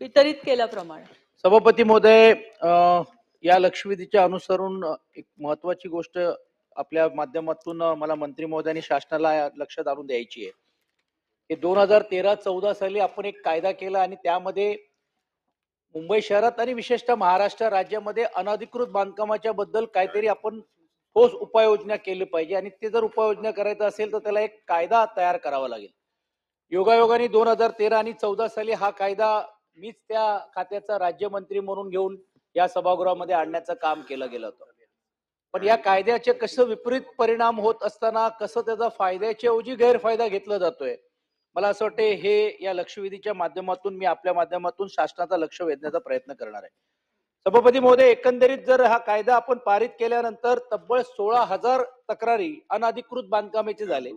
वितरित केल्याप्रमाणे. सभापती महोदय, या लक्षवेधीच्या अनुसरून एक महत्वाची गोष्ट आपल्या माध्यमातून मला मंत्री महोदयांनी शासनाला लक्षात आणून द्यायची आहे की 2013-14 साली आपण एक कायदा केला आणि त्यामध्ये मुंबई शहरात आणि विशेषतः महाराष्ट्र राज्यामध्ये अनधिकृत बांधकामाच्या बद्दल काहीतरी आपण ठोस उपाययोजना केली पाहिजे आणि ते जर उपाययोजना करायचं असेल तर त्याला एक कायदा तयार करावा लागेल. योगायोगाने 2013 आणि 14 साली हा कायदा मीच त्या खात्याचा राज्यमंत्री म्हणून घेऊन या सभागृहामध्ये आणण्याचं काम केलं गेलं होतं. पण या कायद्याचे कसं विपरीत परिणाम होत असताना कसं त्याचा फायद्याच्या ऐवजी गैरफायदा घेतला जातोय, मला असं वाटतं हे या लक्षवेधीच्या माध्यमातून मी आपल्या माध्यमातून शासनाचा लक्ष वेधण्याचा प्रयत्न करणार आहे. सभापती महोदय, एकंदरीत जर हा कायदा आपण पारित केल्यानंतर तब्बल 16,000 तक्रारी अनधिकृत बांधकामाचे झाले,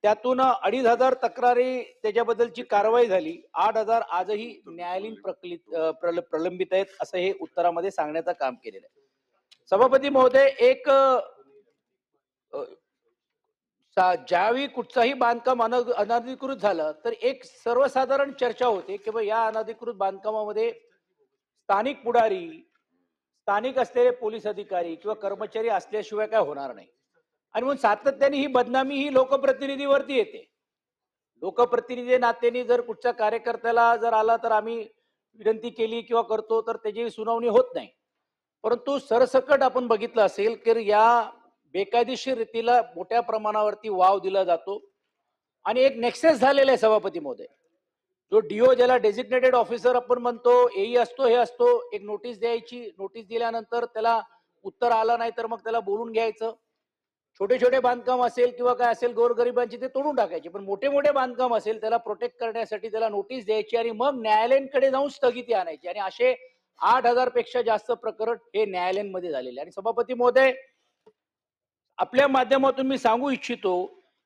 त्यातून 2,500 तक्रारी त्याच्याबद्दलची कारवाई झाली, 8,000 आजही न्यायालयीन प्रलंबित आहेत असं हे उत्तरामध्ये सांगण्याचं काम केलेलं आहे. सभापती महोदय, एक ज्यावेळी कुठचाही बांधकाम अनधिकृत झालं तर एक सर्वसाधारण चर्चा होते की बा या अनधिकृत बांधकामामध्ये स्थानिक पुढारी, स्थानिक असलेले पोलीस अधिकारी किंवा कर्मचारी असल्याशिवाय काय होणार नाही. आणि म्हणून सातत्याने ही बदनामी ही लोकप्रतिनिधीवरती येते. लोकप्रतिनिधी नात्याने जर कुठच्या कार्यकर्त्याला जर आला तर आम्ही विनंती केली किंवा करतो तर त्याची सुनावणी होत नाही. परंतु सरसकट आपण बघितलं असेल की या बेकायदेशीर रीतीला मोठ्या प्रमाणावरती वाव दिला जातो आणि एक नेक्सेस झालेला आहे. सभापती महोदय, जो डीओ ज्याला डेझिग्नेटेड ऑफिसर आपण म्हणतो, एई असतो, हे असतो, एक नोटीस द्यायची, नोटीस दिल्यानंतर त्याला उत्तर आलं नाही तर मग त्याला बोलून घ्यायचं. छोटे छोटे बांधकाम असेल किंवा काय असेल गोरगरिबांची ते तोडून टाकायचे, पण मोठे मोठे बांधकाम असेल त्याला प्रोटेक्ट करण्यासाठी त्याला नोटीस द्यायची आणि मग न्यायालयाकडे जाऊन स्थगिती आणायची. आणि असे 8,000 पेक्षा जास्त प्रकरण हे न्यायालयांमध्ये झालेले. आणि सभापती महोदय, आपल्या माध्यमातून मी सांगू इच्छितो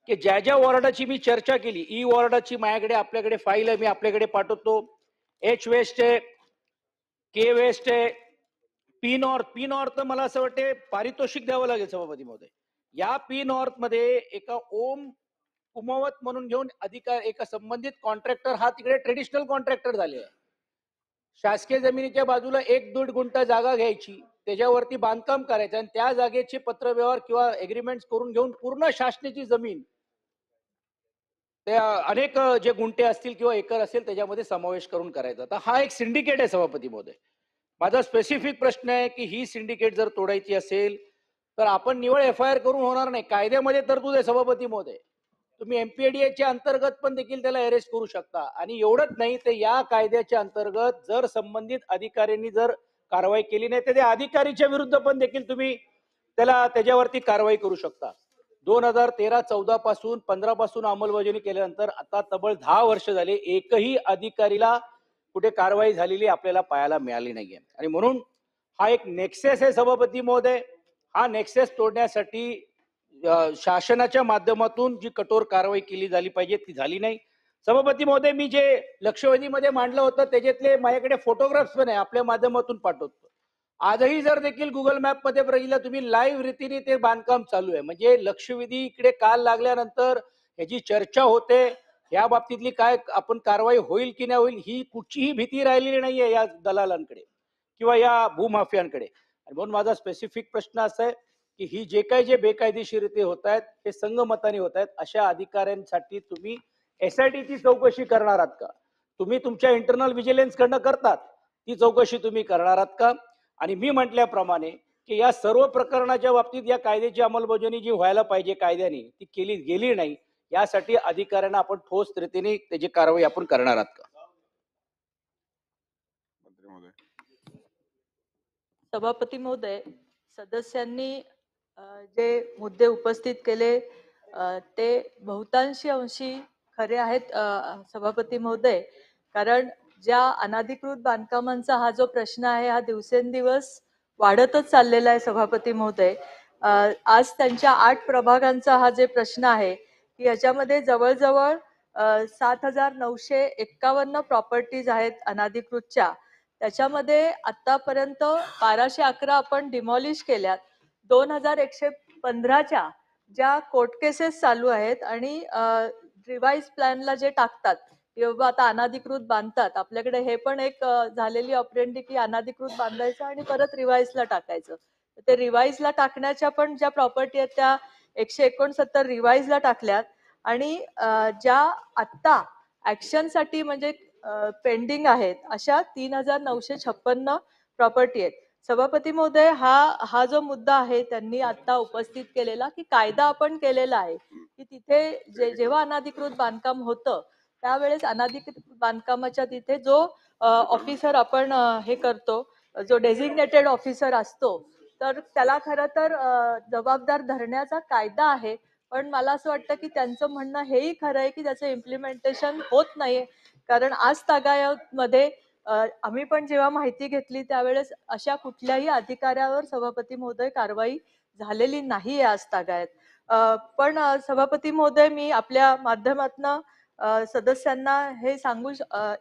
की ज्या ज्या वॉर्डाची मी चर्चा केली, ई वॉर्डाची माझ्याकडे आपल्याकडे फाईल आहे, मी आपल्याकडे पाठवतो. एच वेस्ट आहे, के वेस्ट आहे, पी नॉर्थ मला असं वाटते पारितोषिक द्यावं लागेल सभापती महोदय. या पी नॉर्थ मध्ये एका ओम कुमावत म्हणून घेऊन एका संबंधित कॉन्ट्रॅक्टर हा तिकडे ट्रेडिशनल कॉन्ट्रॅक्टर झालेला आहे. शासकीय जमिनीच्या बाजूला 1-1.5 गुंठा जागा घ्यायची, त्याच्यावरती बांधकाम करायचं आणि त्या जागेचे पत्रव्यवहार किंवा एग्रीमेंट करून घेऊन पूर्ण शासनाची जमीन त्या अनेक जे गुंठे असतील किंवा एकर असेल त्याच्यामध्ये समावेश करून करायचा. तर हा एक सिंडिकेट आहे सभापती महोदय. माझा स्पेसिफिक प्रश्न आहे की ही सिंडिकेट जर तोडायची असेल तर आपण निवळ FIR करून होणार नाही. कायद्यामध्ये तरतूद आहे सभापती महोदय. तुम्ही MPADAच्या अंतर्गत पण देखील त्याला अरेस्ट करू शकता. आणि एवढंच नाही तर या कायद्याच्या अंतर्गत जर संबंधित अधिकाऱ्यांनी जर कारवाई केली नाही तर त्या अधिकारीच्या विरुद्ध पण देखील तुम्ही त्याच्यावरती कारवाई करू शकता. 2013-14 पासून 15 पासून अंमलबजावणी केल्यानंतर आता तब्बल 10 वर्ष झाले, एकही अधिकारीला कुठे कारवाई झालेली आपल्याला पाहायला मिळाली नाहीये. आणि म्हणून हा एक नेक्सेस आहे सभापती महोदय. हा नेक्सेस तोडण्यासाठी शासनाच्या माध्यमातून जी कठोर कारवाई केली झाली पाहिजे ती झाली नाही. सभापती महोदय, मी जे लक्षवेधीमध्ये मांडलं होतं त्याच्यातले माझ्याकडे फोटोग्राफ्स पण आहे, आपल्या माध्यमातून पाठवतो. आजही जर देखील गुगल मॅप मध्ये बघितलं तुम्ही, लाईव्ह रीतीने ते बांधकाम चालू आहे. म्हणजे लक्षवेधी इकडे काल लागल्यानंतर ह्याची चर्चा होते, या बाबतीतली काय आपण कारवाई होईल की नाही होईल ही कुठचीही भीती राहिलेली नाहीये या दलालांकडे किंवा या भूमाफियांकडे. म्हणून माझा स्पेसिफिक प्रश्न असा आहे की ही जे बेकायदेशीरित्या होत आहेत हे संगमताने होत आहेत, अशा अधिकाऱ्यांसाठी तुम्ही SITची चौकशी करणार आहात का? तुम्ही तुमच्या इंटरनल व्हिजिलन्स कडनं करतात ती चौकशी तुम्ही करणार आहात का? आणि मी म्हटल्याप्रमाणे की या सर्व प्रकरणाच्या बाबतीत या कायद्याची अंमलबजावणी जी व्हायला पाहिजे कायद्याने ती केली गेली नाही, यासाठी अधिकाऱ्यांना आपण ठोस रीतीने त्याची कारवाई आपण करणार आहात का? सभापती महोदय, सदस्यांनी जे मुद्दे उपस्थित केले ते बहुतांशी अंशी खरे आहेत सभापती महोदय. कारण ज्या अनधिकृत बांधकामांचा हा जो प्रश्न आहे हा दिवसेंदिवस वाढतच चाललेला आहे सभापती महोदय. आज त्यांच्या 8 प्रभागांचा हा जे प्रश्न आहे की याच्यामध्ये जवळजवळ 7,951 प्रॉपर्टीज आहेत अनधिकृतच्या. त्याच्यामध्ये आतापर्यंत 1211 आपण डिमॉलिश केल्यात. 2,115च्या ज्या कोर्ट केसेस चालू आहेत आणि रिवाइज प्लॅनला जे टाकतात की बाबा आता अनाधिकृत बांधतात. आपल्याकडे हे पण एक झालेली ऑपरेंडी की अनाधिकृत बांधायचं आणि परत रिवाईजला टाकायचं. ते रिवाईजला टाकण्याच्या पण ज्या प्रॉपर्टी आहेत त्या 169 रिवाईजला टाकल्यात आणि ज्या आत्ता ऍक्शनसाठी म्हणजे पेंडिंग आहेत अशा 3956 प्रॉपर्टी आहेत. सभापती महोदय, हा जो मुद्दा आहे त्यांनी आता उपस्थित केलेला की कायदा आपण केलेला आहे की तिथे जेव्हा अनाधिकृत बांधकाम होतं त्यावेळेस अनाधिकृत बांधकामाच्या तिथे जो ऑफिसर आपण हे करतो, जो डेझिग्नेटेड ऑफिसर असतो, तर त्याला खरं तर जबाबदार धरण्याचा कायदा आहे. पण मला असं वाटतं की त्यांचं म्हणणं हेही खरं आहे की त्याचं इम्प्लिमेंटेशन होत नाहीये. कारण आज तागायतमध्ये आम्ही पण जेव्हा माहिती घेतली त्यावेळेस अशा कुठल्याही अधिकाऱ्यावर सभापती महोदय कारवाई झालेली नाहीये आज तागायत. पण सभापती महोदय, मी आपल्या माध्यमातनं सदस्यांना हे सांगू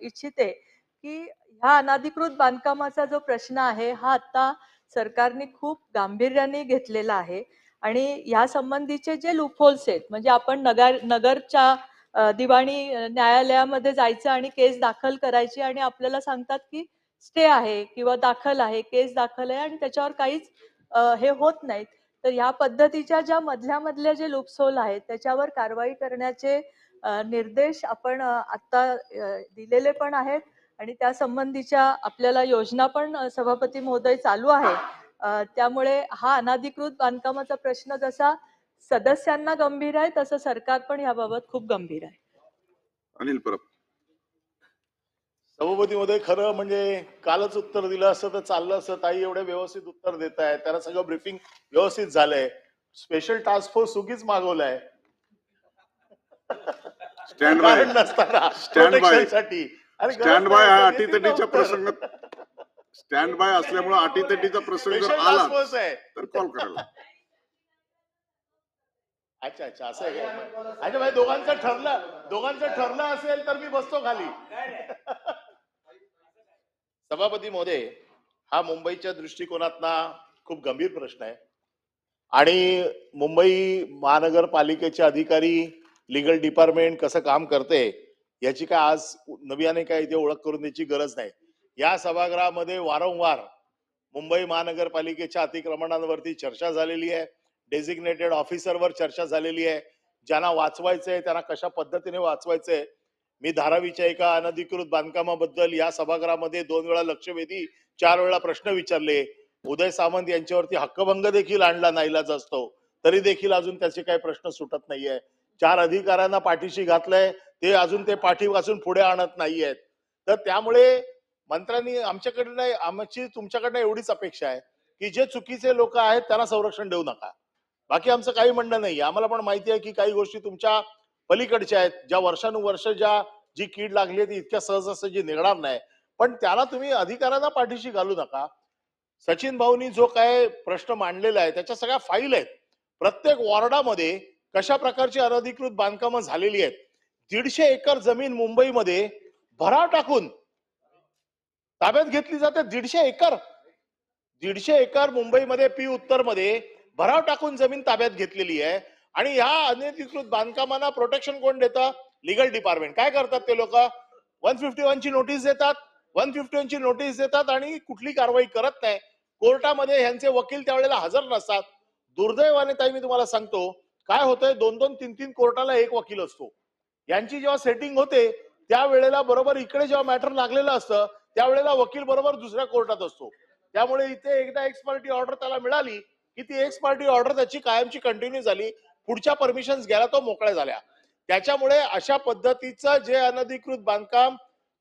इच्छिते की ह्या अनाधिकृत बांधकामाचा जो प्रश्न आहे हा आता सरकारने खूप गांभीर्याने घेतलेला आहे आणि या संबंधीचे जे लूपहोल्स आहेत म्हणजे आपण नगरच्या दिवाणी न्यायालयामध्ये जायचं आणि केस दाखल करायची आणि आपल्याला सांगतात की स्टे आहे किंवा दाखल आहे, केस दाखल आहे आणि त्याच्यावर काहीच हे होत नाहीत. तर ह्या पद्धतीच्या ज्या मधल्या जे लूपहोल आहेत त्याच्यावर कारवाई करण्याचे निर्देश आपण आता दिलेले पण आहेत आणि त्या संबंधीच्या आपल्याला योजना पण सभापती महोदय चालू आहे. त्यामुळे हा अनाधिकृत बांधकामाचा प्रश्न जसा सदस्यांना गंभीर आहे तसं सरकार पण याबाबत खूप गंभीर आहे. अनिल परब. सभापती मध्ये खरं म्हणजे कालच उत्तर दिलं असतं तर चाललं असतं. ताई एवढे व्यवस्थित उत्तर देत आहे, त्याला सगळं ब्रीफिंग व्यवस्थित झालंय. स्पेशल टास्क फोर्स सुगीच मागवलाय स्टँड बाय नसताना स्टँड बाय प्रोटेक्शनसाठी. आणि स्टँड बाय हा अटीतटीच्या प्रसंग स्टँड बाय असल्यामुळे अटीतटीचा प्रसंग जर स्पेशल आला टास्क फोर्स आहे. तर कॉल करायला. अच्छा अच्छा, असं आहे का? अच्छा भाई, दोघांचं ठरलं असेल तर मी बसतो खाली. सभापती महोदय, हा मुंबईच्या दृष्टिकोनातना खूप गंभीर प्रश्न आहे आणि मुंबई महानगरपालिकेचे अधिकारी, लीगल डिपार्टमेंट कसं काम करते याची काय आज नव्याने काय इथे ओळख करून द्यायची गरज नाही. या सभागृहामध्ये वारंवार मुंबई महानगरपालिकेच्या अतिक्रमणांवरती चर्चा झालेली आहे. डेझिग्नेटेड ऑफिसरवर चर्चा झालेली आहे. ज्यांना वाचवायचंय त्यांना कशा पद्धतीने वाचवायचंय. मी धारावीच्या एका अनधिकृत बांधकामाबद्दल या सभागृहामध्ये 2 वेळा लक्षवेधी, 4 वेळा प्रश्न विचारले. उदय सामंत यांच्यावरती हक्कभंग देखील आणला नाईलाज असतो, तरी देखील अजून त्याचे काही प्रश्न सुटत नाहीये. 4 अधिकाऱ्यांना पाठीशी घातलंय, ते अजून ते पाठी वाचून पुढे आणत नाहीयेत. तर त्यामुळे मंत्र्यांनी आमची तुमच्याकडनं एवढीच अपेक्षा आहे की जे चुकीचे लोक आहेत त्यांना संरक्षण देऊ नका. बाकी आमचं काही म्हणणं नाही. आम्हाला पण माहिती आहे की काही गोष्टी तुमच्या पलीकडच्या आहेत, ज्या वर्षानुवर्ष जी कीड लागली ती इतक्या सहजासहजी निघणार नाही. पण त्याला तुम्ही अधिकाऱ्यांना पाठीशी घालू नका. सचिन भाऊनी जो काय प्रश्न मांडलेला आहे त्याच्या सगळ्या फाईल आहेत. प्रत्येक वॉर्डामध्ये कशा प्रकारची अनधिकृत बांधकामं झालेली आहेत. 150 एकर जमीन मुंबईमध्ये भराव टाकून ताब्यात घेतली जाते. 150 एकर मुंबईमध्ये पी उत्तर मध्ये भराव टाकून जमीन ताब्यात घेतलेली आहे. आणि या अनधिकृत बांधकामांना प्रोटेक्शन कोण देतं? Legal department. काय करतात ते लोक? 151 ची नोटीस देतात, 151 ची नोटीस देतात आणि कुठली कारवाई करत नाही. कोर्टामध्ये ह्यांचे वकील त्यावेळेला हजर नसतात. दुर्दैवाने ताई मी तुम्हाला सांगतो काय होतंय, 2-2, 3-3 कोर्टाला एक वकील असतो. यांची जेव्हा सेटिंग होते त्यावेळेला बरोबर इकडे जेव्हा मॅटर लागलेलं असतं त्यावेळेला वकील बरोबर दुसऱ्या कोर्टात असतो. त्यामुळे इथे एकदा एक्स पार्टी ऑर्डर त्याला मिळाली की ती एक्स पार्टी ऑर्डर त्याची कायमची कंटिन्यू झाली. पुढच्या परमिशन्स घ्यायला तो मोकळ्या झाल्या. त्याच्यामुळे अशा पद्धतीचं जे अनधिकृत बांधकाम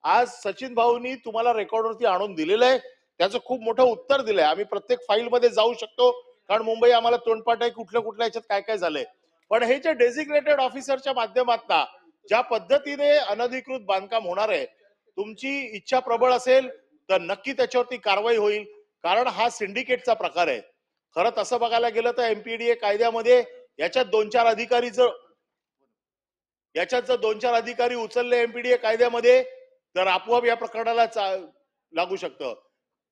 आज सचिन भाऊनी तुम्हाला रेकॉर्डवरती आणून दिलेलं आहे त्याचं खूप मोठं उत्तर दिलंय. आम्ही प्रत्येक फाईल मध्ये जाऊ शकतो कारण मुंबई आम्हाला तोंडपाठ आहे कुठल्या याच्यात काय काय झालंय. पण हे जे डेझिग्नेटेड ऑफिसरच्या माध्यमातून ज्या पद्धतीने अनधिकृत बांधकाम होणार आहे, तुमची इच्छा प्रबळ असेल तर नक्की त्याच्यावरती कारवाई होईल. कारण हा सिंडिकेटचा प्रकार आहे. खरं तसं बघायला गेलं तर एमपीडीए कायद्यामध्ये याच्यात 2-4 अधिकारी उचलले एमपीडीए कायद्यामध्ये तर आपोआप या प्रकरणाला लागू शकतं.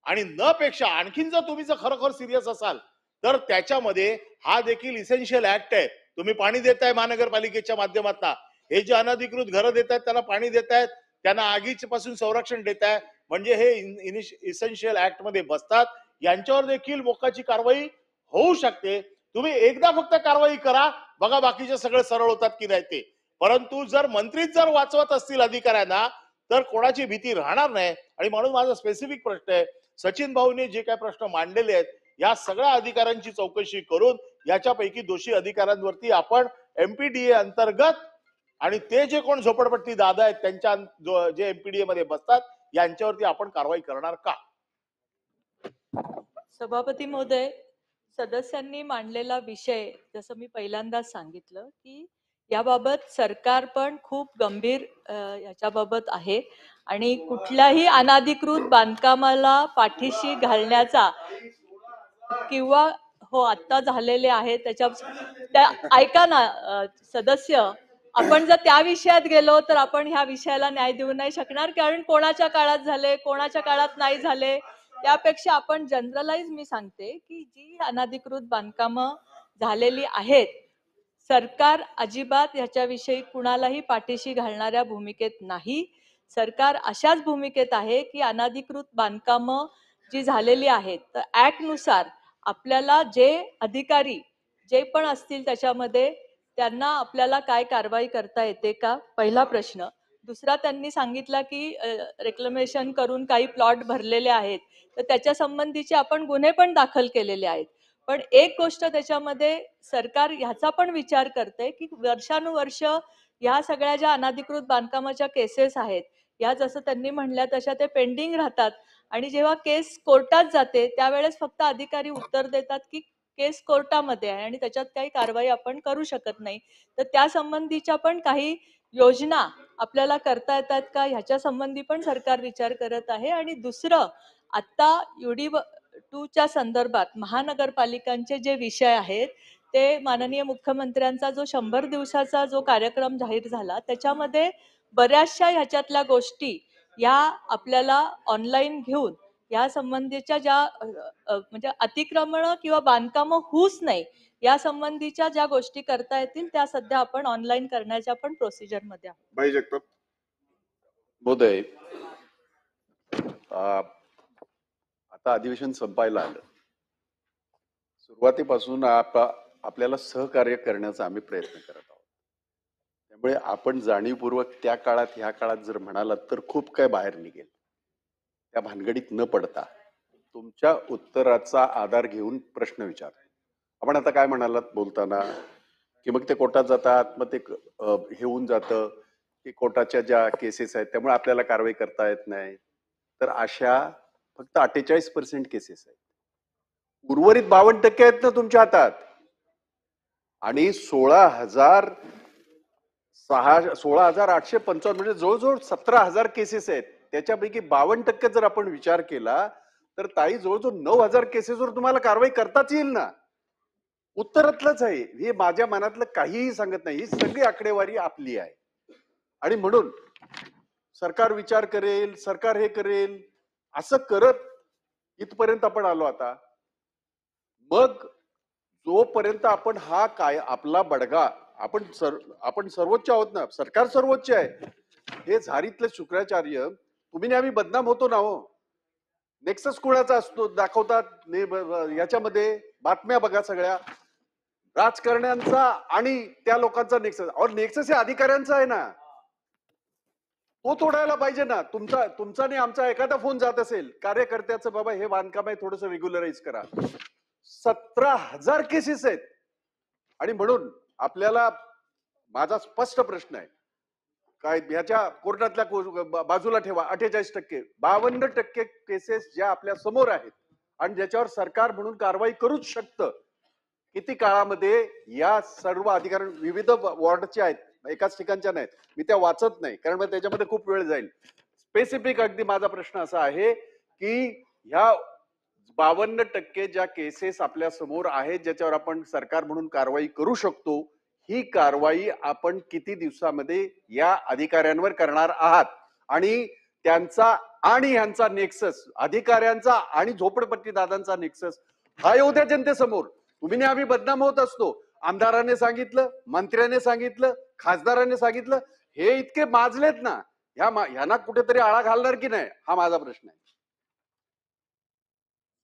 आणि न पेक्षा आणखीन जर खरोखर सिरियस असाल तर त्याच्यामध्ये हा देखील इसेन्शियल ऍक्ट आहे. तुम्ही पाणी देताय महानगरपालिकेच्या माध्यमातून, हे जे अनधिकृत घरं देत आहेत त्याला पाणी देत आहेत, त्यांना आगीपासून संरक्षण देत आहे, म्हणजे हे इसेन्शियल ऍक्ट मध्ये बसतात. यांच्यावर देखील मोक्काची कारवाई होऊ शकते. तुम्ही एकदा फक्त कारवाई करा, बघा बाकीचे सगळे सरळ होतात की नाही ते. परंतु जर मंत्रीच जर वाचवत असतील अधिकाऱ्यांना तर कोणाची भीती राहणार नाही. आणि म्हणून माझा स्पेसिफिक प्रश्न आहे, सचिन भाऊने जे काही प्रश्न मांडलेले आहेत या सगळ्या अधिकाऱ्यांची चौकशी करून याच्यापैकी दोषी अधिकाऱ्यांवरती आपण एमपीडीए अंतर्गत आणि ते जे कोण झोपडपट्टी दादा आहेत त्यांच्या जे एमपीडीए मध्ये बसतात यांच्यावरती आपण कारवाई करणार का? सभापती महोदय, सदस्यांनी मांडलेला विषय जसं मी पहिल्यांदाच सांगितलं की याबाबत सरकार पण खूप गंभीर याच्याबाबत आहे आणि कुठल्याही अनाधिकृत बांधकामाला पाठीशी घालण्याचा किंवा हो आत्ता झालेले आहे त्या ऐका ना सदस्य, आपण जर त्या विषयात गेलो तर आपण ह्या विषयाला न्याय देऊ नाही शकणार, कारण कोणाच्या काळात झाले कोणाच्या काळात नाही झाले. त्यापेक्षा आपण जनरलाइज मी सांगते की जी अनधिकृत बांधकामं झालेली आहेत, सरकार अजिबात ह्याच्याविषयी कुणालाही पाठीशी घालणाऱ्या भूमिकेत नाही. सरकार अशाच भूमिकेत आहे की अनधिकृत बांधकामं जी झालेली आहेत तर ऍक्ट नुसार आपल्याला जे अधिकारी जे पण असतील त्याच्यामध्ये त्यांना आपल्याला काय कारवाई करता येते का, पहिला प्रश्न. दुसरा, त्यांनी सांगितला की रेक्लेमेशन करून काही प्लॉट भरलेले आहेत तर त्याच्या संबंधीचे आपण गुन्हे पण दाखल केलेले आहेत. पण एक गोष्ट त्याच्यामध्ये सरकार ह्याचा पण विचार करते की वर्षानुवर्ष ह्या सगळ्या ज्या अनधिकृत बांधकामाच्या केसेस आहेत या जसं त्यांनी म्हणल्या तशा ते पेंडिंग राहतात आणि जेव्हा केस कोर्टात जाते त्यावेळेस फक्त अधिकारी उत्तर देतात की केस कोर्टामध्ये आहे आणि त्याच्यात काही कारवाई आपण करू शकत नाही. तर त्या संबंधीच्या पण काही योजना आपल्याला करता येतात का ह्याच्या संबंधी पण सरकार विचार करत आहे. आणि दुसरं, आता UD2च्या संदर्भात महानगरपालिकांचे जे विषय आहेत ते माननीय मुख्यमंत्र्यांचा जो 100 दिवसाचा जो कार्यक्रम जाहीर झाला त्याच्यामध्ये बऱ्याचशा ह्याच्यातल्या गोष्टी या आपल्याला ऑनलाईन घेऊन या संबंधीच्या ज्या म्हणजे अतिक्रमण किंवा बांधकामं होऊच नाही या संबंधीच्या ज्या गोष्टी करता येतील त्या सध्या आपण ऑनलाईन करण्याच्या पण प्रोसिजर मध्ये आहोत. बाई जगताप महोदय, आता अधिवेशन संपायला आलं. सुरुवातीपासून आपल्याला सहकार्य करण्याचा आम्ही प्रयत्न करत आहोत. त्यामुळे आपण जाणीवपूर्वक त्या काळात ह्या काळात जर म्हणालात तर खूप काय बाहेर निघेल. त्या भानगडीत न पडता तुमच्या उत्तराचा आधार घेऊन प्रश्न विचार. आपण आता काय म्हणालात बोलताना की मग ते कोर्टात जातात, मग ते हे होऊन जातं की कोर्टाच्या ज्या केसेस आहेत त्यामुळे आपल्याला कारवाई करता येत नाही. तर अशा फक्त 48% केसेस आहेत. उर्वरित 52% आहेत ना तुमच्या हातात. आणि 16,855 म्हणजे जवळजवळ 17,000 केसेस आहेत. त्याच्यापैकी 52% जर आपण विचार केला तर ताई जवळजवळ 9,000 केसेसवर तुम्हाला कारवाई करताच येईल ना. उत्तरातलंच आहे हे, माझ्या मनातलं काहीही सांगत नाही. ही सगळी आकडेवारी आपली आहे. आणि म्हणून सरकार विचार करेल, सरकार हे करेल असं करत इथपर्यंत आपण आलो. आता मग जोपर्यंत आपण हा काय आपला बडगा आपण सर्वोच्च आहोत ना, सरकार सर्वोच्च आहे. हे झारीतले शुक्राचार्य तुम्ही आम्ही बदनाम होतो ना हो. नेक्सस कुणाचा असतो दाखवतात याच्यामध्ये बातम्या बघा सगळ्या राजकारण्यांचा आणि त्या लोकांचा नेक्सस. और नेक्सस हे अधिकाऱ्यांचा आहे ना, तो तोडायला पाहिजे ना. तुमचा आणि आमचा एखादा फोन जात असेल कार्यकर्त्याचं, बाबा हे बांधकाम आहे थोडस रेग्युलराइज करा. 17,000 केसेस आहेत. आणि म्हणून आपल्याला माझा स्पष्ट प्रश्न आहे, काय ह्याच्या कोर्टातल्या बाजूला ठेवा 48%, 52% केसेस ज्या आपल्या समोर आहेत आणि ज्याच्यावर सरकार म्हणून कारवाई करूच शकतं. किती काळामध्ये या सर्व अधिकारी विविध वॉर्डचे आहेत, एकाच ठिकाणच्या नाहीत. मी त्या वाचत नाही कारण मग त्याच्यामध्ये खूप वेळ जाईल. स्पेसिफिक अगदी माझा प्रश्न असा आहे की ह्या 52% ज्या केसेस आपल्या समोर आहेत ज्याच्यावर आपण सरकार म्हणून कारवाई करू शकतो, ही कारवाई आपण किती दिवसामध्ये या अधिकाऱ्यांवर करणार आहात? आणि त्यांचा आणि ह्यांचा नेक्सस, अधिकाऱ्यांचा आणि झोपडपट्टी दादांचा नेक्सस हा येऊ द्या जनतेसमोर. तुम्ही आम्ही बदनाम होत असतो. आमदाराने सांगितलं, मंत्र्याने सांगितलं, खासदारांनी सांगितलं. हे इतके माजलेत ना, ह्यांना कुठेतरी आळा घालणार की नाही, हा माझा प्रश्न आहे.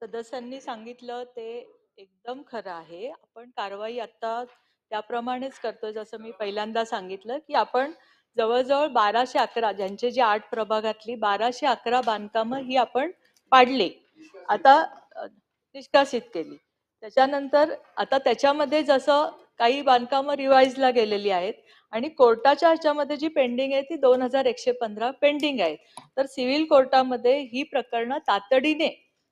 सदस्यांनी सांगितलं ते एकदम खरं आहे. आपण कारवाई आता त्याप्रमाणेच करतोय. जसं मी पहिल्यांदा सांगितलं की आपण जवळजवळ 1211 ज्यांचे जे 8 प्रभागातली 1211 बांधकामं ही आपण पाडली, आता निष्कासित केली. त्याच्यानंतर आता त्याच्यामध्ये जसं काही बांधकामं रिवाईजला गेलेली आहेत आणि कोर्टाच्या ह्याच्यामध्ये जी पेंडिंग आहे ती 2115 पेंडिंग आहे. तर सिव्हिल कोर्टामध्ये ही प्रकरणं तातडीने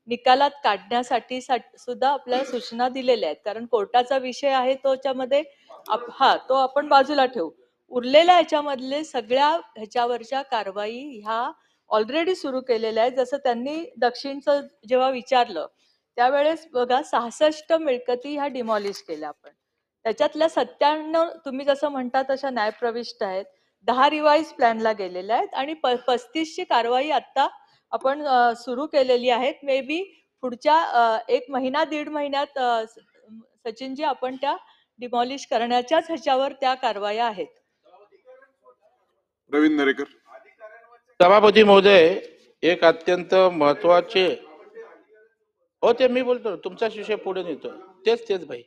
निकालात काढण्यासाठी सुद्धा आपल्याला सूचना दिलेल्या आहेत. कारण कोर्टाचा विषय आहे त्याच्यामध्ये तो आपण बाजूला ठेवू. उरलेल्या ह्याच्यामधले सगळ्या ह्याच्यावरच्या कारवाई ह्या ऑलरेडी सुरू केलेल्या आहेत. जसं त्यांनी दक्षिणचं जेव्हा विचारलं त्यावेळेस बघा 66 मिळकती ह्या डिमॉलिश केल्या आपण. त्याच्यातल्या 97 तुम्ही जसं म्हणता तशा न्यायप्रविष्ट आहेत, 10 रिवाईज प्लॅनला गेलेल्या आहेत आणि 35ची कारवाई आता आपण सुरू केलेली आहेत. मे बी पुढच्या 1 महिना 1.5 महिन्यात सचिनजी आपण त्या डिमॉलिश करण्याच्याच ह्याच्यावर त्या कारवाया आहेत. प्रवीण दरेकर. सभापती महोदय, एक अत्यंत महत्वाचे हो ते मी बोलतो, तुमचाच विषय पुढे नेतो. तेच भाई,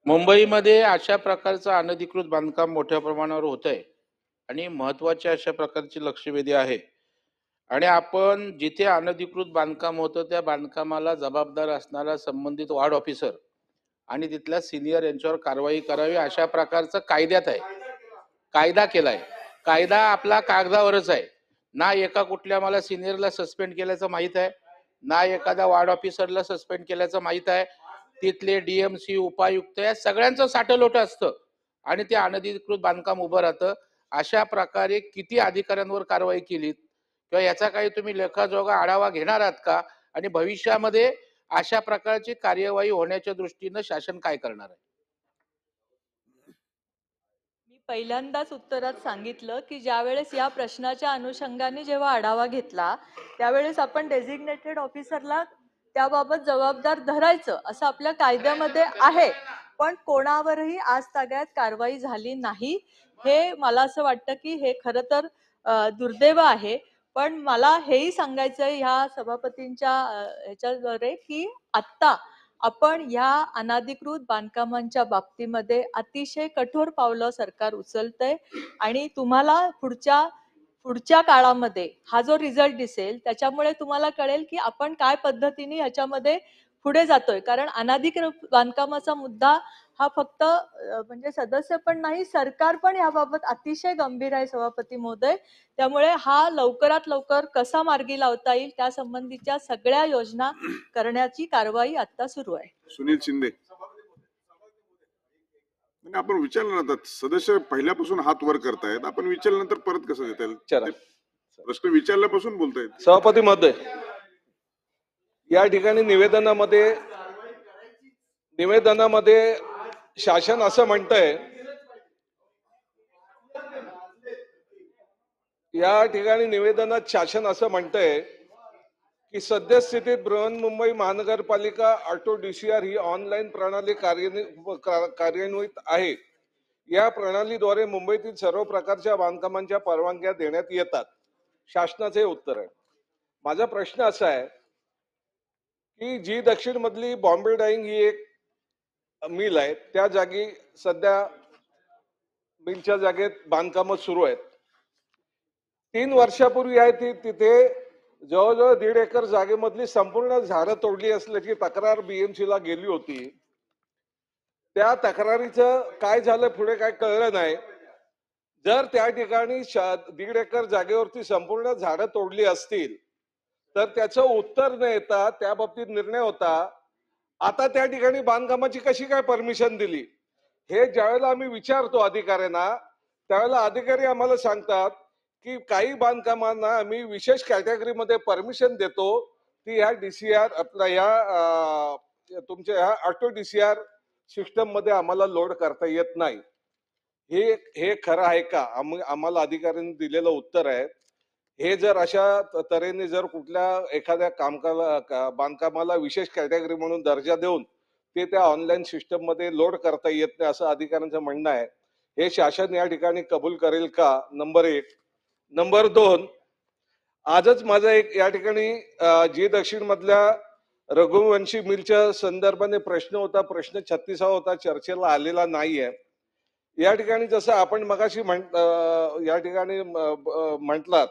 मुंबईमध्ये अशा प्रकारचं अनधिकृत बांधकाम मोठ्या प्रमाणावर होत आहे आणि महत्वाच्या अशा प्रकारची लक्षवेधी आहे. आणि आपण जिथे अनधिकृत बांधकाम होतं त्या बांधकामाला जबाबदार असणारा संबंधित वार्ड ऑफिसर आणि तिथल्या सिनियर यांच्यावर कारवाई करावी अशा प्रकारचं कायद्यात आहे. कायदा केलाय. कायदा आपला कागदावरच आहे. ना एका कुठल्या मला सिनियरला सस्पेंड केल्याचं माहित आहे, ना एखाद्या वार्ड ऑफिसरला सस्पेंड केल्याचं माहित आहे. तिथले डीएमसी उपायुक्त या सगळ्यांचं साठलोट असतं आणि ते अनधिकृत बांधकाम उभं राहतं. अशा प्रकारे किती अधिकाऱ्यांवर कारवाई केली किंवा याचा काही तुम्ही लेखाजोखा आढावा घेणार आहात का? आणि भविष्यामध्ये अशा प्रकारची कार्यवाही होण्याच्या दृष्टीनं शासन काय करणार आहे? मी पहिल्यांदाच उत्तरात सांगितलं की ज्यावेळेस या प्रश्नाच्या अनुषंगाने जेव्हा आढावा घेतला त्यावेळेस आपण डेझिग्नेटेड ऑफिसरला त्याबाबत जबाबदार धरायचं असं आपल्या कायद्यामध्ये आहे. पण कोणावरही आज तागायत कारवाई झाली नाही. हे मला असं वाटतं की हे खरं तर दुर्दैव आहे. पण मला हेही सांगायचं आहे ह्या सभापतींच्या ह्याच्याद्वारे की आत्ता आपण ह्या अनधिकृत बांधकामांच्या बाबतीमध्ये अतिशय कठोर पावलं सरकार उचलतंय आणि तुम्हाला पुढच्या काळामध्ये हा जो रिझल्ट दिसेल त्याच्यामुळे तुम्हाला कळेल की आपण काय पद्धतीने ह्याच्यामध्ये पुढे जातोय. कारण अनधिकृत बांधकामाचा मुद्दा हा फक्त म्हणजे सदस्य पण नाही, सरकार पण याबाबत अतिशय गंभीर आहे सभापती महोदय. त्यामुळे हा लवकरात लवकर कसा मार्गी लावता येईल त्या संबंधीच्या सगळ्या योजना करण्याची कारवाई आता सुरू आहे. सुनील शिंदे. आपण विचारलं ना, सदस्य पहिल्यापासून हात वर करतायत, आपण विचारल्यानंतर परत कसं देता येईल? प्रश्न विचारल्यापासून बोलतायत. सभापती महोदय, या ठिकाणी निवेदनामध्ये शासन असं म्हणतंय, या ठिकाणी निवेदनात शासन असं म्हणतंय की सद्यस्थितीत बृहन्मुंबई महानगरपालिका ऑटो डीसीआर ही ऑनलाईन प्रणाली कार्यान्वित आहे. या प्रणालीद्वारे मुंबईतील सर्व प्रकारच्या बांधकामांच्या परवानग्या देण्यात येतात. शासनाचे उत्तर आहे. माझा प्रश्न असा आहे की जी दक्षिण मधली बॉम्बे डाईंग ही एक मिल आहे, त्या जागी सध्या मिलच्या जागेत बांधकाम सुरू आहेत. 3 वर्षापूर्वी आहे ती तिथे जवळजवळ 1.5 एकर जागेमधली संपूर्ण झाडं तोडली असल्याची तक्रार बीएमसी ला गेली होती. त्या तक्रारीचं काय झालं पुढे काय कळलं नाही. जर त्या ठिकाणी 1.5 एकर जागेवरती संपूर्ण झाडं तोडली असतील तर त्याचं उत्तर न येता त्या बाबतीत निर्णय होता. आता त्या ठिकाणी बांधकामाची कशी काय परमिशन दिली हे ज्यावेळेला आम्ही विचारतो अधिकाऱ्यांना, त्यावेळेला अधिकारी आम्हाला सांगतात की काही बांधकामांना आम्ही विशेष कॅटेगरीमध्ये परमिशन देतो, ती ह्या डीसीआर आपल्या ह्या तुमच्या ह्या ऑटो डीसीआर सिस्टम मध्ये आम्हाला लोड करता येत नाही. हे खरं आहे का? आम्हाला अधिकाऱ्यांनी दिलेलं उत्तर आहे. हे जर अशा तऱ्हेने जर कुठल्या एखाद्या बांधकामाला विशेष कॅटेगरी म्हणून दर्जा देऊन ते त्या ऑनलाईन सिस्टम मध्ये लोड करता येत नाही असं अधिकाऱ्यांचं म्हणणं आहे. हे शासन या ठिकाणी कबूल करेल का, नंबर 1. नंबर 2, आजच माझा एक या ठिकाणी जी दक्षिण मधल्या रघुवंशी मिलच्या संदर्भाने प्रश्न होता, प्रश्न 36 होता, चर्चेला आलेला नाहीये. या ठिकाणी जसं आपण मगाशी या ठिकाणी म्हटलात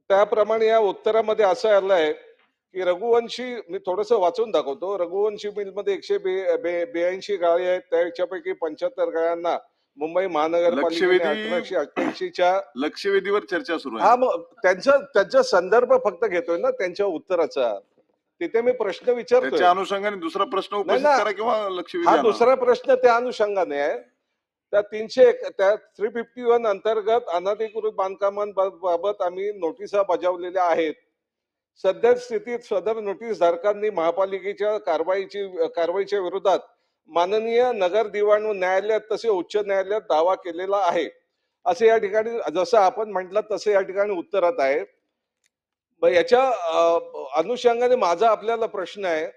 त्याप्रमाणे या उत्तरामध्ये असं आलंय की रघुवंशी, मी थोडस वाचून दाखवतो. रघुवंशी मिल मध्ये 182 गाळे आहेत, त्याच्यापैकी 75 गाळ्यांना मुंबई महानगरपालिकेने लक्षवेधी 1888च्या लक्षवेधीवर चर्चा सुरू हा आहे. मग त्यांचा संदर्भ फक्त घेतोय ना त्यांच्या उत्तराचा. तिथे मी प्रश्न विचारतोय, त्याच्या अनुषंगाने दुसरा प्रश्न उपस्थित ना. करा किंवा लक्षवेधी हा आणा. दुसरा प्रश्न त्या अनुषंगाने आहे. त्या 351 अंतर्गत अनधिकृत बांधकामांबाबत आम्ही नोटिसा बजावलेल्या आहेत. सध्या स्थितीत सदर नोटीस धारकांनी महापालिकेच्या कारवाईच्या विरोधात माननीय नगर दिवाण न्यायालयात तसे उच्च न्यायालयात दावा केलेला आहे, असे या ठिकाणी जसं आपण म्हटलं तसे या ठिकाणी उत्तरात आहे. याच्या अनुषंगाने माझा आपल्याला प्रश्न आहे,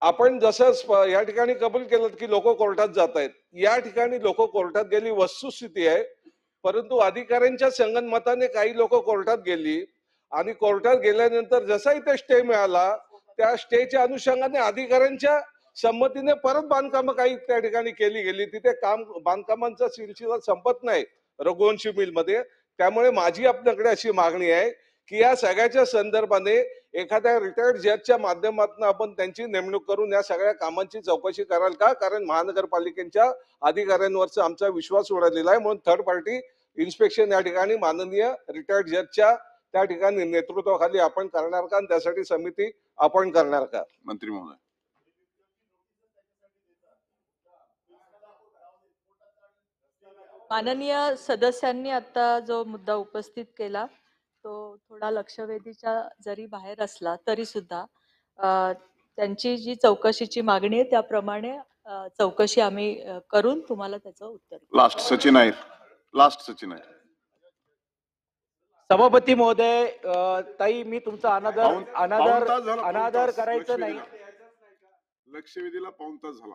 आपण जसं या ठिकाणी कबूल केलं की लोक कोर्टात जात आहेत, या ठिकाणी लोक कोर्टात गेली वस्तुस्थिती आहे, परंतु अधिकाऱ्यांच्या संगनमताने काही लोक कोर्टात गेली आणि कोर्टात गेल्यानंतर जसा इथे स्टे मिळाला त्या स्टेच्या अनुषंगाने अधिकाऱ्यांच्या संमतीने परत बांधकामं काही त्या ठिकाणी केली गेली. तिथे बांधकामांचा सिलसिला संपत नाही रघुवंशी मिल मध्ये. त्यामुळे माझी आपल्याकडे अशी मागणी आहे की या सगळ्याच्या संदर्भाने एखाद्या रिटायर्ड जजच्या माध्यमातून आपण त्यांची नेमणूक करून या सगळ्या कामांची चौकशी कराल का, कारण महानगरपालिकेच्या अधिकाऱ्यांवरचा आमचा विश्वास उडालेला आहे. म्हणून थर्ड पार्टी इन्स्पेक्शन या ठिकाणी माननीय रिटायर्ड जजच्या त्या ठिकाणी नेतृत्वाखाली आपण करणार का, आणि त्यासाठी समिती आपण करणार का? मंत्री महोदय, माननीय सदस्यांनी आता जो मुद्दा उपस्थित केला तो थोडा लक्षवेधीच्या जरी बाहेर असला तरी सुद्धा त्यांची जी चौकशीची मागणी आहे त्याप्रमाणे चौकशी आम्ही करून तुम्हाला त्याचं उत्तर देऊ. लास्ट सचिन आहे. सभापती महोदय, ताई मी तुमचा पाऊण तास झाला, अनादर करायचं नाही. लक्षवेधीला पाऊण तास झाला.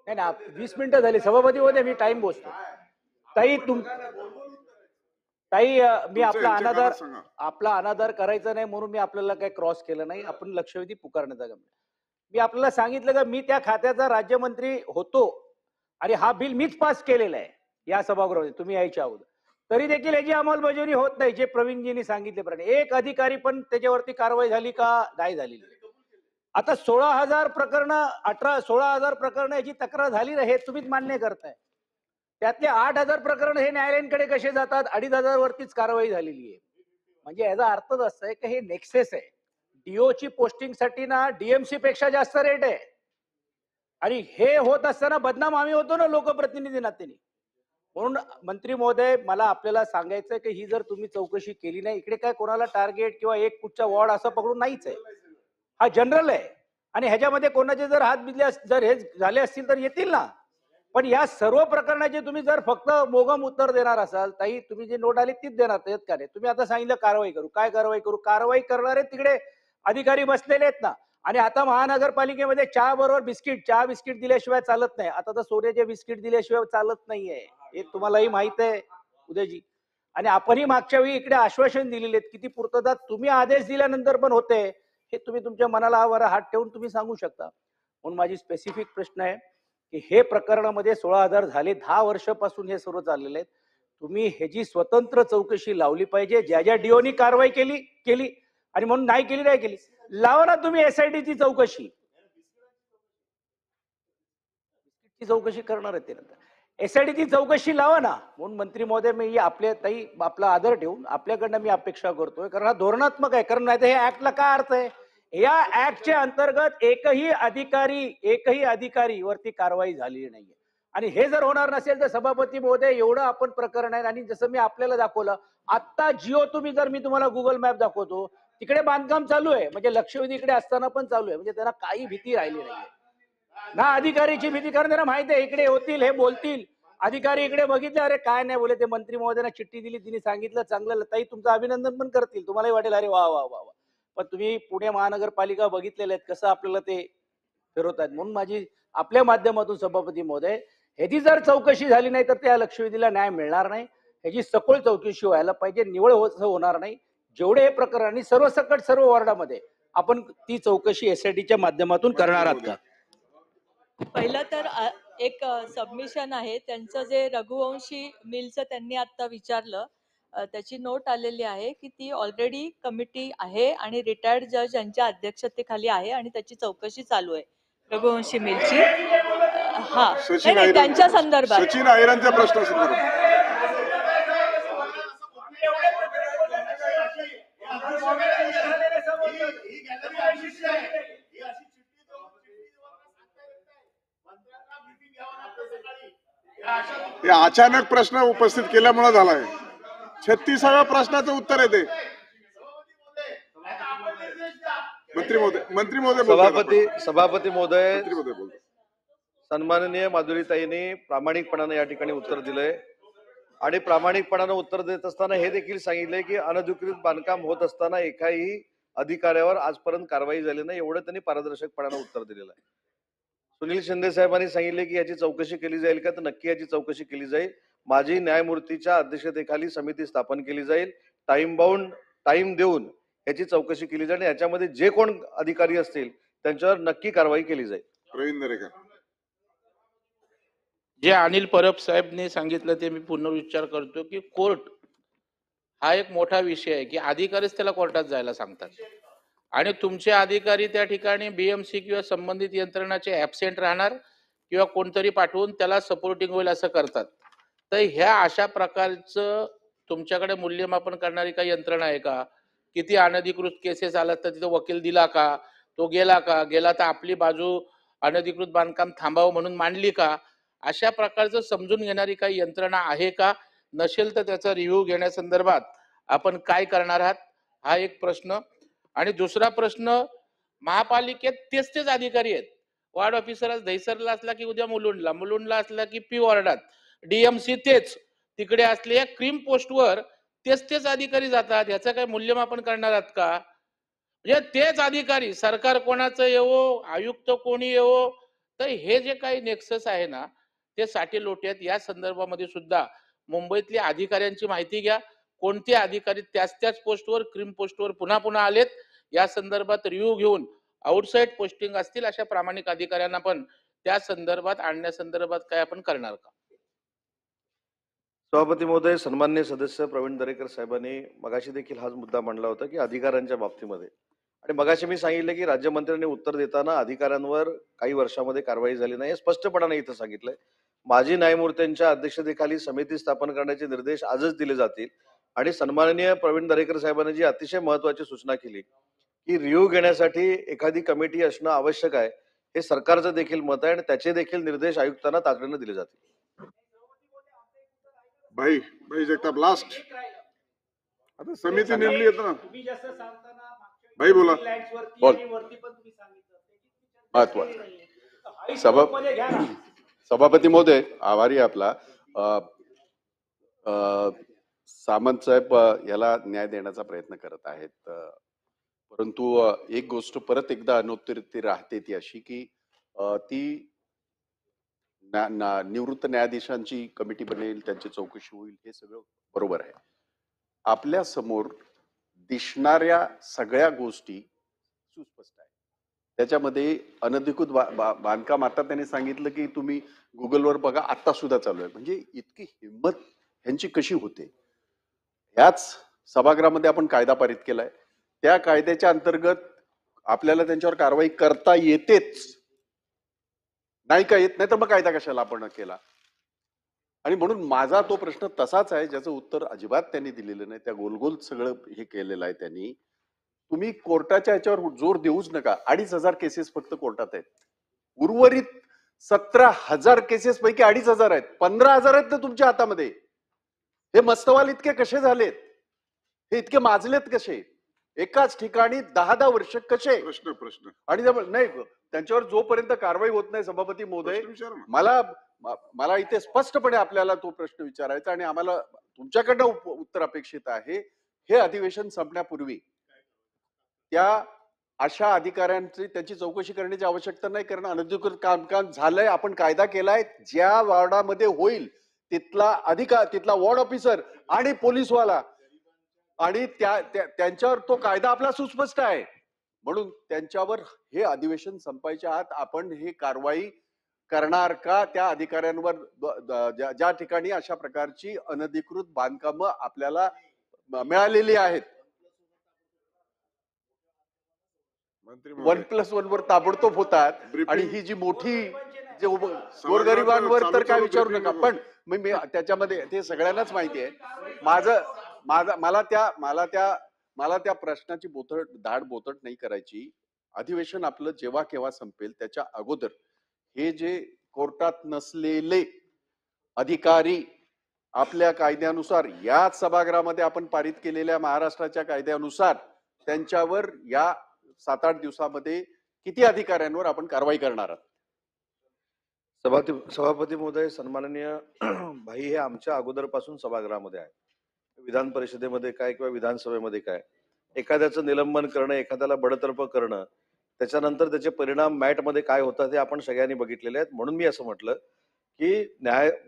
नाही ना, 20 मिनिटं झाली सभापती महोदय, मी टाइम बोलतो. ताई मी आपला अनादर करायचा नाही म्हणून मी आपल्याला काही क्रॉस केलं नाही. आपण लक्षवेधी पुकारण्याचा गम्य. मी आपल्याला सांगितलं का मी त्या खात्याचा राज्यमंत्री होतो आणि हा बिल मीच पास केलेला आहे या सभागृहामध्ये तुम्ही यायच्या अगोदर. तरी देखील याची अंमलबजावणी होत नाही. जे प्रवीणजींनी सांगितल्याप्रमाणे एक अधिकारी पण त्याच्यावरती कारवाई झाली का, नाही झालेली. आता 16,000 प्रकरण 16,000 प्रकरण याची तक्रार झाली हे तुम्हीच मान्य करताय. त्यातले 8,000 प्रकरण हे न्यायालयांकडे कसे जातात, 2,500 वरतीच कारवाई झालेली आहे. म्हणजे याचा अर्थच असा आहे की हे नेक्सेस आहे. डीओची पोस्टिंग साठी ना डीएमसी पेक्षा जास्त रेट आहे आणि हे होत असताना बदनाम आम्ही होतो ना लोकप्रतिनिधी नात्याने. म्हणून मंत्री महोदय मला आपल्याला सांगायचं की ही जर तुम्ही चौकशी केली नाही, इकडे काय कोणाला टार्गेट किंवा एक कुठचा वॉर्ड असं पकडून नाहीच आहे. हा जनरल आहे आणि ह्याच्यामध्ये कोणाचे जर हात बिजले जर हे झाले असतील तर येतील ना. पण या सर्व प्रकरणाचे तुम्ही जर फक्त मोगम उत्तर देणार असाल, ताई तुम्ही जे नोट आली तीच देणार आहेत का नाही. तुम्ही आता सांगितलं कारवाई करू, काय कारवाई करू, कारवाई करणारे तिकडे अधिकारी बसलेले आहेत ना. आणि आता महानगरपालिकेमध्ये चहा बरोबर चहा बिस्किट दिल्याशिवाय चालत नाही. आता तर सोन्याचे बिस्किट दिल्याशिवाय चालत नाहीये, हे तुम्हालाही माहित आहे उदयजी. आणि आपणही मागच्या वेळी इकडे आश्वासन दिलेले आहेत, किती पूर्तता तुम्ही आदेश दिल्यानंतर पण होते हे तुम्ही तुमच्या मनाला वर हात ठेवून तुम्ही सांगू शकता. म्हणून माझी स्पेसिफिक प्रश्न आहे की हे प्रकरणामध्ये 16,000 झाले, 10 वर्षापासून हे सर्व चाललेले आहेत. तुम्ही ह्याची स्वतंत्र चौकशी लावली पाहिजे. ज्या ज्या डीओनी कारवाई केली आणि म्हणून नाही केली लावा ना तुम्ही एसआयटीची चौकशी करणार आहे ते नंतर. एसआयटीची चौकशी लावा ना. म्हणून मंत्री महोदय मी आपला आदर ठेवून आपल्याकडनं मी अपेक्षा करतोय, कारण हा धोरणात्मक आहे. कारण नाही तर हे ऍक्टला काय अर्थ आहे. या ऍक्टच्या अंतर्गत एकही अधिकारी वरती कारवाई झालेली नाहीये. आणि हे जर होणार नसेल तर सभापती महोदय एवढं आपण प्रकरण आहे. आणि जसं मी आपल्याला दाखवलं आता जिओ, मी तुम्हाला गुगल मॅप दाखवतो, तिकडे बांधकाम चालू आहे. म्हणजे लक्षवेधी इकडे असताना पण चालू आहे. म्हणजे त्यांना काही भीती राहिली नाहीये ना अधिकारीची भीती. कारण त्यांना माहिती आहे इकडे होतील, हे बोलतील. अधिकारी इकडे बघितले, अरे काय नाही बोले, ते मंत्री महोदयांना चिठ्ठी दिली, तिने सांगितलं चांगलं, ताई तुमचं अभिनंदन पण करतील, तुम्हालाही वाटेल अरे वा वा वा वा. पण तुम्ही पुणे महानगरपालिका बघितलेले आहेत कसं आपल्याला ते फिरवत आहेत. म्हणून माझी आपल्या माध्यमातून सभापती महोदय ह्याची जर चौकशी झाली नाही तर त्या लक्षवेधीला न्याय मिळणार नाही. ह्याची सखोल चौकशी व्हायला पाहिजे, निवळ होणार नाही. जेवढे हे प्रकरण आणि सर्वसकट सर्व वॉर्डामध्ये आपण ती चौकशी SITच्या माध्यमातून करणार आहात का? पहिलं तर एक सबमिशन आहे त्यांचं, जे रघुवंशी मिलचं त्यांनी आता विचारलं, त्याची नोट आलेली आहे की ती ऑलरेडी कमिटी आहे आणि रिटायर्ड जज यांच्या अध्यक्षतेखाली आहे आणि त्याची चौकशी चालू आहे रघुवंशी मिलची. हा, सचिन नाही, त्यांच्या संदर्भात. सचिन अहिरांच्या प्रश्नासंदर्भात हे अचानक प्रश्न उपस्थित केल्यामुळे झालाय. 36व्या प्रश्नाचं उत्तर आहे ते. मंत्री महोदय सभापती महोदय, बोलतो. सन्माननीय माधुरीताईंनी प्रामाणिकपणाने या ठिकाणी उत्तर दिलंय आणि प्रामाणिकपणाने उत्तर देत असताना हे देखील सांगितलंय की अनधिकृत बांधकाम होत असताना एकाही अधिकाऱ्यावर आजपर्यंत कारवाई झाली नाही, एवढं त्यांनी पारदर्शकपणाने उत्तर दिलेलं आहे. सुनील शिंदे साहेबांनी सांगितले की याची चौकशी केली जाईल का, तर नक्की याची चौकशी केली जाईल. माजी न्यायमूर्तीच्या अध्यक्षतेखाली समिती स्थापन केली जाईल. टाइम देऊन याची चौकशी केली जाईल. याच्यामध्ये जे कोण अधिकारी असतील त्यांच्यावर नक्की कारवाई केली जाईल. प्रवीण दरेकर. जे अनिल परब साहेबने सांगितलं ते मी पुनर्विचार करतो की कोर्ट हा एक मोठा विषय आहे की अधिकारीच त्याला कोर्टात जायला सांगतात आणि तुमचे अधिकारी त्या ठिकाणी BMC किंवा संबंधित यंत्रणाचे ऍबसेंट राहणार किंवा कोणतरी पाठवून त्याला सपोर्टिंग होईल असं करतात. तर ह्या अशा प्रकारचं तुमच्याकडे मूल्यमापन करणारी काही यंत्रणा आहे का? किती अनधिकृत केसेस आलात तर तिथं वकील दिला का, तो गेला का, गेला तर आपली बाजू अनधिकृत बांधकाम थांबावं म्हणून मांडली का? अशा प्रकारचं समजून घेणारी काही यंत्रणा आहे का? नसेल तर त्याचा रिव्ह्यू घेण्यासंदर्भात आपण काय करणार आहात, हा एक प्रश्न. आणि दुसरा प्रश्न, महापालिकेत तेच अधिकारी आहेत. वार्ड ऑफिसर आज दहिसरला असला की उद्या मुलुंडला असला की P वॉर्डात, DMC तेच, तिकडे असले क्रीम पोस्टवर तेच अधिकारी जातात. याचं काय मूल्यमापन करणार आहात का? म्हणजे तेच अधिकारी, सरकार कोणाचं येवो, आयुक्त कोणी येवो, तर हे जे काही नेक्सस आहे ना ते साठी लोटे आहेत. या संदर्भामध्ये सुद्धा मुंबईतल्या अधिकाऱ्यांची माहिती घ्या. कोणते अधिकारी त्याच पोस्टवर, क्रीम पोस्टवर पुन्हा आलेत, या संदर्भात रिव्ह्यू घेऊन आउटसाइड पोस्टिंग असतील अशा प्रामाणिक अधिकाऱ्यांना पण त्या संदर्भात आणण्यासंदर्भात काय आपण करणार का? सभापती महोदय, सन्माननीय सदस्य प्रवीण दरेकर साहेबांनी मगाशी देखील हाच मुद्दा मांडला होता की अधिकाऱ्यांच्या बाबतीमध्ये, आणि मगाशी मी सांगितलं की राज्यमंत्र्यांनी उत्तर देताना अधिकाऱ्यांवर काही वर्षामध्ये कारवाई झाली नाही, स्पष्टपणाने इथं सांगितलंय. माजी न्यायमूर्त्यांच्या अध्यक्षतेखाली समिती स्थापन करण्याचे निर्देश आजच दिले जातील. आणि सन्माननीय प्रवीण दरेकर साहेबांनी जी अतिशय महत्वाची सूचना केली की रिव्ह्यू घेण्यासाठी एखादी कमिटी असणं आवश्यक आहे, हे सरकारचं देखील मत आहे आणि त्याचे देखील निर्देश आयुक्तांना तातडीने दिले जातील. भाई जगताप लास्ट. आता समिती नेमली आहे ना. भाई बोला. सभापती महोदय, आभारी आहे आपला. सामंत साहेब याला न्याय देण्याचा प्रयत्न करत आहेत, परंतु एक गोष्ट परत एकदा अनुत्तरित राहते ती अशी की ती निवृत्त न्यायाधीशांची कमिटी बनेल, त्यांची चौकशी होईल, हे सगळं बरोबर आहे. आपल्या समोर दिसणाऱ्या सगळ्या गोष्टी सुस्पष्ट आहेत. त्याच्यामध्ये अनधिकृत बांधकाम, आता त्यांनी सांगितलं की तुम्ही गुगलवर बघा, आता सुद्धा चालू आहे. म्हणजे इतकी हिंमत ह्यांची कशी होते? ह्याच सभागृहामध्ये आपण कायदा पारित केलाय, त्या कायद्याच्या अंतर्गत आपल्याला त्यांच्यावर कारवाई करता येतेच, नाही का येत नाही तर मग कायदा कशाला आपण केला? आणि म्हणून माझा तो प्रश्न तसाच आहे, ज्याचं उत्तर अजिबात त्यांनी दिलेलं नाही. त्या गोलगोल सगळं हे केलेलं आहे त्यांनी. तुम्ही कोर्टाच्या याच्यावर जोर देऊच नका. 2,500 केसेस फक्त कोर्टात आहेत. उर्वरित 17,000 केसेस पैकी 2,500 आहेत. 15,000 आहेत ना तुमच्या हातामध्ये. हे मस्तवाल इतके कसे झालेत? हे इतके माजलेत कसे? एकाच ठिकाणी 10-10 वर्ष कसे? प्रश्न आणि नाही, त्यांच्यावर जोपर्यंत कारवाई होत नाही सभापती महोदय, मला इथे स्पष्टपणे आपल्याला तो प्रश्न विचारायचा आणि आम्हाला तुमच्याकडनं उत्तर अपेक्षित आहे. हे अधिवेशन संपण्यापूर्वी त्या अशा अधिकाऱ्यांची त्याची चौकशी करण्याची आवश्यकता नाही, कारण अनधिकृत कामकाज झालंय, आपण कायदा केलाय, ज्या वॉर्डामध्ये होईल तिथला वॉर्ड ऑफिसर आणि पोलीसवाला आणि त्यांच्यावर तो कायदा आपला सुस्पष्ट आहे, म्हणून त्यांच्यावर हे अधिवेशन संपायच्या आत आपण हे कारवाई करणार का? त्या अधिकाऱ्यांवर ज्या ठिकाणी अशा प्रकारची अनधिकृत बांधकामं आपल्याला मिळालेली आहेत, मंत्री 1+1 वर ताबडतोब होतात. आणि ही जी मोठी जे गोरगरिबांवर तर काय विचारू नका, पण मी त्याच्यामध्ये ते सगळ्यांनाच माहिती आहे. मला त्या प्रश्नाची धाड बोथट नाही करायची. अधिवेशन आपलं जेव्हा केव्हा संपेल त्याच्या अगोदर हे जे कोर्टात नसलेले अधिकारी आपल्या कायद्यानुसार याच सभागृहामध्ये आपण पारित केलेल्या महाराष्ट्राच्या कायद्यानुसार त्यांच्यावर या 7-8 दिवसामध्ये किती अधिकाऱ्यांवर आपण कारवाई करणार आहात? सभापती महोदय, सन्माननीय भाई, हे आमच्या अगोदरपासून सभागृहामध्ये आहे. विधान परिषदेमध्ये काय किंवा विधानसभेमध्ये काय, एखाद्याचं निलंबन करणं, एखाद्याला बडतर्फ करणं, त्याच्यानंतर त्याचे परिणाम मॅटमध्ये काय होतात हे आपण सगळ्यांनी बघितलेले आहेत. म्हणून मी असं म्हटलं की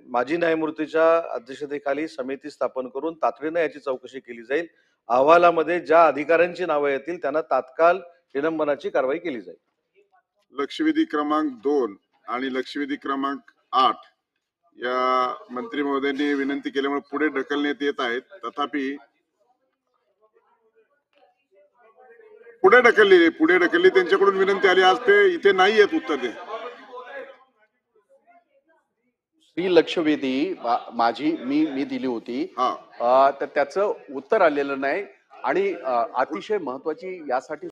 माजी न्यायमूर्तीच्या अध्यक्षतेखाली समिती स्थापन करून तातडीनं याची चौकशी केली जाईल. अहवालामध्ये ज्या अधिकाऱ्यांची नावं येतील त्यांना तात्काळ निलंबनाची कारवाई केली जाईल. लक्षवेधी क्रमांक 2 आणि लक्षवेधी क्रमांक 8 या मंत्री महोदयांनी विनंती केल्यामुळे पुढे ढकलण्यात येत आहेत. तथापि पुढे ढकलली त्यांच्याकडून विनंती आली. आज ते इथे नाही आहेत उत्तर दे. श्री लक्षवेधी माझी मी दिली होती, तर त्याचं उत्तर आलेलं नाही. आणि अतिशय महत्वाची यासाठी